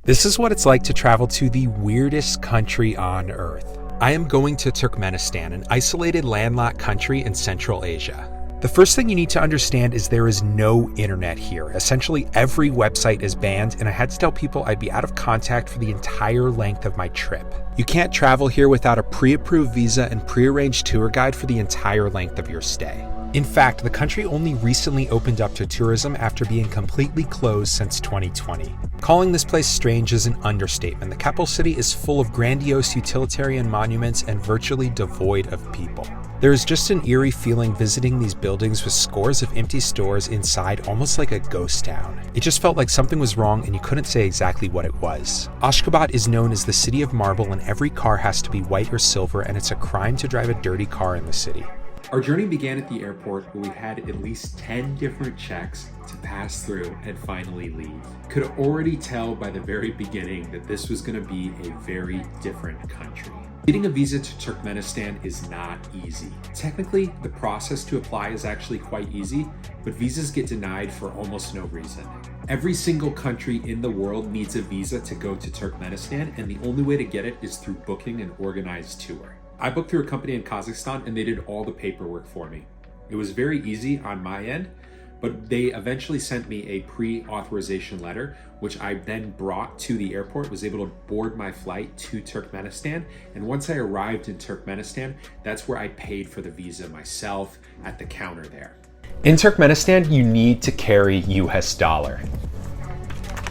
This is what it's like to travel to the weirdest country on Earth. I am going to Turkmenistan, an isolated landlocked country in Central Asia. The first thing you need to understand is there is no internet here. Essentially, every website is banned, and I had to tell people I'd be out of contact for the entire length of my trip. You can't travel here without a pre-approved visa and pre-arranged tour guide for the entire length of your stay. In fact, the country only recently opened up to tourism after being completely closed since 2020. Calling this place strange is an understatement. The capital city is full of grandiose utilitarian monuments and virtually devoid of people. There is just an eerie feeling visiting these buildings with scores of empty stores inside, almost like a ghost town. It just felt like something was wrong and you couldn't say exactly what it was. Ashgabat is known as the city of marble, and every car has to be white or silver, and it's a crime to drive a dirty car in the city. Our journey began at the airport, where we had at least 10 different checks to pass through and finally leave. Could already tell by the very beginning that this was going to be a very different country. Getting a visa to Turkmenistan is not easy. Technically, the process to apply is actually quite easy, but visas get denied for almost no reason. Every single country in the world needs a visa to go to Turkmenistan, and the only way to get it is through booking an organized tour. I booked through a company in Kazakhstan and they did all the paperwork for me. It was very easy on my end, but they eventually sent me a pre-authorization letter, which I then brought to the airport, was able to board my flight to Turkmenistan. And once I arrived in Turkmenistan, that's where I paid for the visa myself at the counter there. In Turkmenistan, you need to carry US dollar.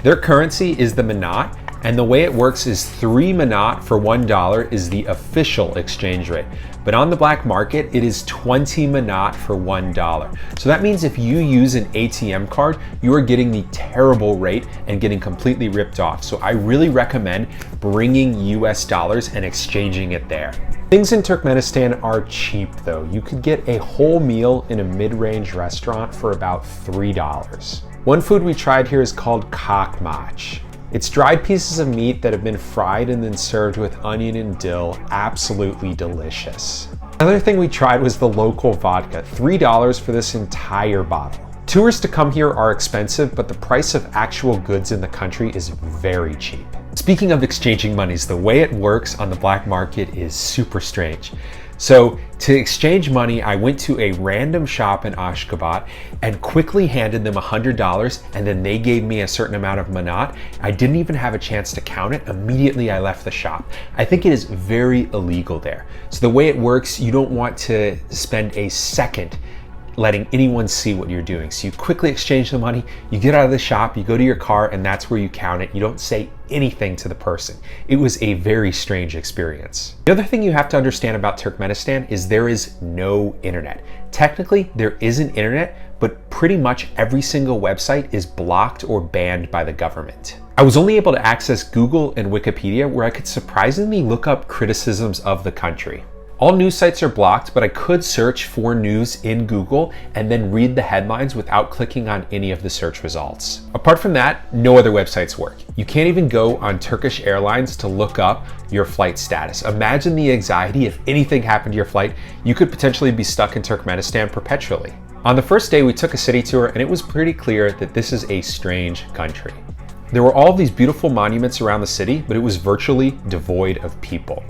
Their currency is the manat, and the way it works is 3 manat for $1 is the official exchange rate. But on the black market, it is 20 manat for $1. So that means if you use an ATM card, you are getting the terrible rate and getting completely ripped off. So I really recommend bringing US dollars and exchanging it there. Things in Turkmenistan are cheap though. You could get a whole meal in a mid-range restaurant for about $3. One food we tried here is called kakmach. It's dried pieces of meat that have been fried and then served with onion and dill. Absolutely delicious. Another thing we tried was the local vodka, $3 for this entire bottle. Tours to come here are expensive, but the price of actual goods in the country is very cheap. Speaking of exchanging monies, the way it works on the black market is super strange. So to exchange money, I went to a random shop in Ashgabat and quickly handed them $100, and then they gave me a certain amount of manat. I didn't even have a chance to count it. Immediately I left the shop. I think it is very illegal there. So the way it works, you don't want to spend a second letting anyone see what you're doing. So you quickly exchange the money, you get out of the shop, you go to your car, and that's where you count it. You don't say anything to the person. It was a very strange experience. The other thing you have to understand about Turkmenistan is there is no internet. Technically, there is an internet, but pretty much every single website is blocked or banned by the government. I was only able to access Google and Wikipedia, where I could surprisingly look up criticisms of the country. All news sites are blocked, but I could search for news in Google and then read the headlines without clicking on any of the search results. Apart from that, no other websites work. You can't even go on Turkish Airlines to look up your flight status. Imagine the anxiety if anything happened to your flight. You could potentially be stuck in Turkmenistan perpetually. On the first day, we took a city tour, and it was pretty clear that this is a strange country. There were all these beautiful monuments around the city, but it was virtually devoid of people.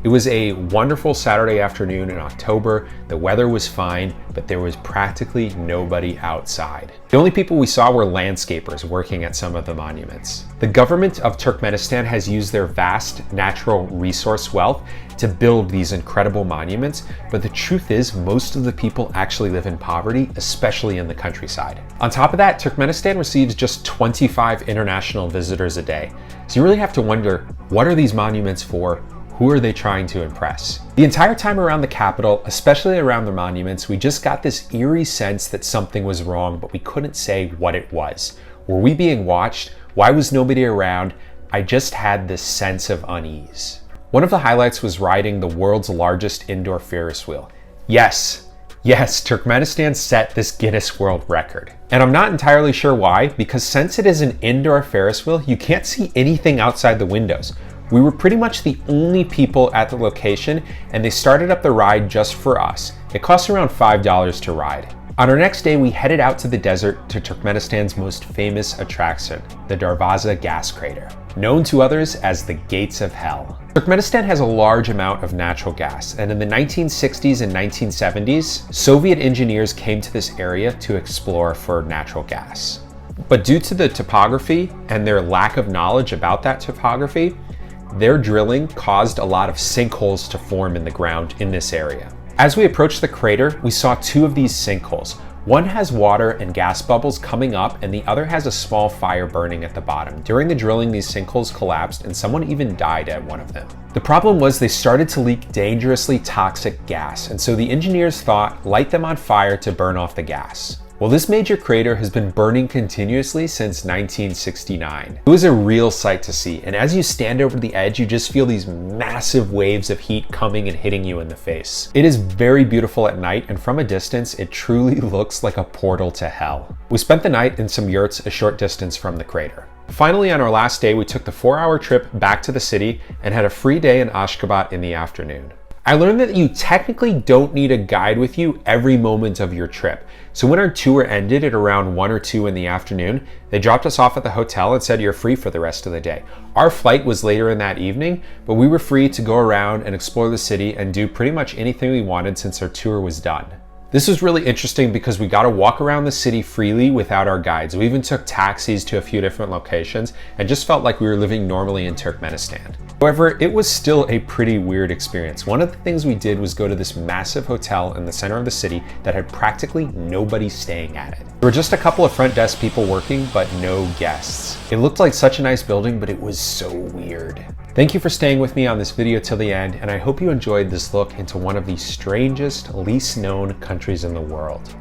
It was a wonderful Saturday afternoon in October. The weather was fine, but there was practically nobody outside. The only people we saw were landscapers working at some of the monuments. The government of Turkmenistan has used their vast natural resource wealth to build these incredible monuments, but the truth is most of the people actually live in poverty, especially in the countryside. On top of that, Turkmenistan receives just 25 international visitors a day. So you really have to wonder, what are these monuments for? Who are they trying to impress? The entire time around the capital, especially around the monuments, we just got this eerie sense that something was wrong, but we couldn't say what it was. Were we being watched? Why was nobody around? I just had this sense of unease. One of the highlights was riding the world's largest indoor Ferris wheel. Yes, Turkmenistan set this Guinness World Record. And I'm not entirely sure why, because since it is an indoor Ferris wheel, you can't see anything outside the windows. We were pretty much the only people at the location, and they started up the ride just for us. It costs around $5 to ride. On our next day, we headed out to the desert to Turkmenistan's most famous attraction, the Darvaza gas crater, known to others as the Gates of Hell. Turkmenistan has a large amount of natural gas, and in the 1960s and 1970s, Soviet engineers came to this area to explore for natural gas. But due to the topography and their lack of knowledge about that topography, their drilling caused a lot of sinkholes to form in the ground in this area. As we approached the crater, we saw two of these sinkholes. One has water and gas bubbles coming up, and the other has a small fire burning at the bottom. During the drilling, these sinkholes collapsed, and someone even died at one of them. The problem was they started to leak dangerously toxic gas, and so the engineers thought, light them on fire to burn off the gas. Well, this major crater has been burning continuously since 1969. It was a real sight to see, and as you stand over the edge, you just feel these massive waves of heat coming and hitting you in the face. It is very beautiful at night, and from a distance, it truly looks like a portal to hell. We spent the night in some yurts a short distance from the crater. Finally, on our last day, we took the 4-hour trip back to the city and had a free day in Ashgabat in the afternoon. I learned that you technically don't need a guide with you every moment of your trip. So when our tour ended at around 1 or 2 in the afternoon, they dropped us off at the hotel and said you're free for the rest of the day. Our flight was later in that evening, but we were free to go around and explore the city and do pretty much anything we wanted since our tour was done. This was really interesting because we got to walk around the city freely without our guides. We even took taxis to a few different locations and just felt like we were living normally in Turkmenistan. However, it was still a pretty weird experience. One of the things we did was go to this massive hotel in the center of the city that had practically nobody staying at it. There were just a couple of front desk people working, but no guests. It looked like such a nice building, but it was so weird. Thank you for staying with me on this video till the end, and I hope you enjoyed this look into one of the strangest, least known countries in the world.